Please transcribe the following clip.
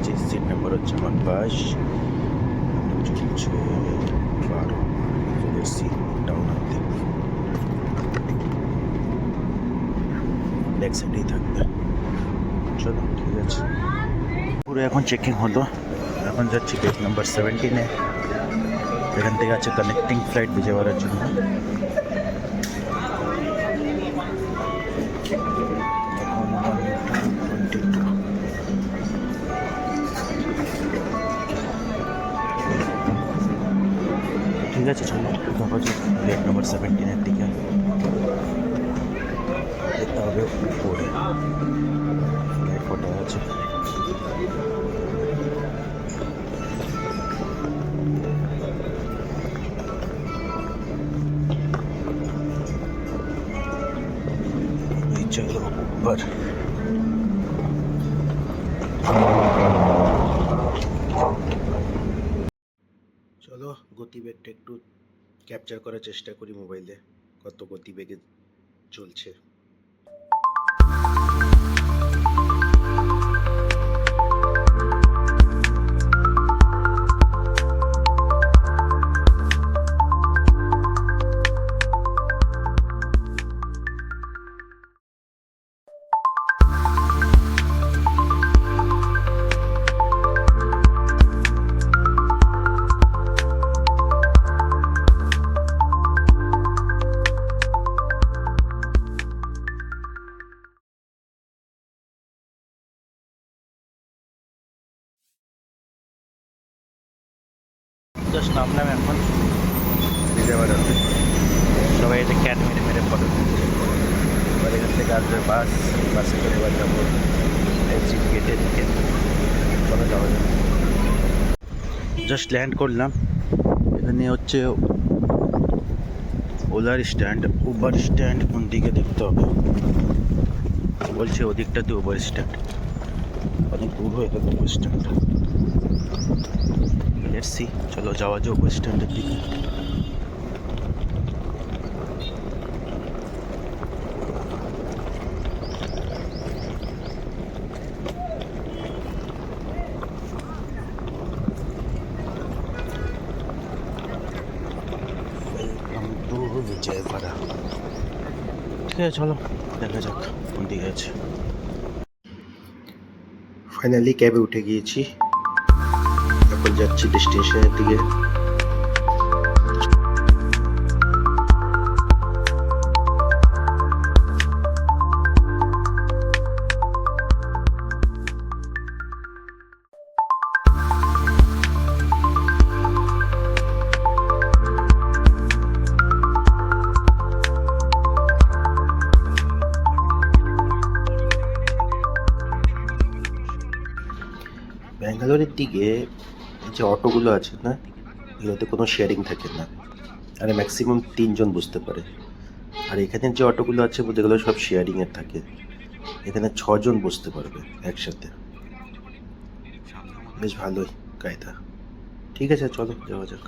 যাচ্ছি। Seat number হচ্ছে আমার 22, চলছে 12। চলে এসছি টাউন অব্দি, ব্যাক সাইডেই থাকবে। চলো ঠিক আছে, পুরো এখন চেকিং হলো। এখন যাচ্ছি গেট নাম্বার 17-এ। এখান থেকে আছে কানেক্টিং ফ্লাইট বিজয়ওয়াড়ার জন্য। এখন 1:22। ঠিক আছে, চলো দেখা যাক গেট নাম্বার 17-এর দিকে যেতে হবে। উপরে ফ্লাইট কোথায় আছে? चलो ऊपर। চলো গতিবেগটা একটু ক্যাপচার করার চেষ্টা করি মোবাইলে, কত গতিবেগে চলছে। জাস্ট নামলাম এখন বিজয়ওয়াড়াতে। সবাই এতে ক্যাট মেরে মেরে ফটো তুলছে। এবার এখান থেকে আসবে বাস, বাসে করে এবার যাবো এক্সিট গেটের দিকে। চলো যাওয়া যাবে। জাস্ট ল্যান্ড করলাম। এখানে হচ্ছে ওলার স্ট্যান্ড। উবার স্ট্যান্ড কোন দিকে দেখতে হবে, বলছে ওদিকটাতে উবার স্ট্যান্ড। অনেক দূর হয়ে গেল উবার স্ট্যান্ড। লেটস সি, চলো যাওয়া যাক উবার স্ট্যান্ডের দিকে। বিজয়ওয়াড়া। ঠিক আছে, চলো দেখা যাক কোন দিকে আছে। ফাইনালি ক্যাবে উঠে গিয়েছি, এখন যাচ্ছি ডেস্টিনেশনের দিকে। ব্যাঙ্গালোরের দিকে যে অটোগুলো আছে না, এগুলোতে কোনো শেয়ারিং থাকে না, আর ম্যাক্সিমাম 3 জন বুঝতে পারে। আর এখানে যে অটোগুলো আছে এগুলো সব শেয়ারিংয়ের থাকে, এখানে 6 জন বসতে পারবে একসাথে। বেশ ভালোই কায়দা। ঠিক আছে, চলো যাওয়া যাক।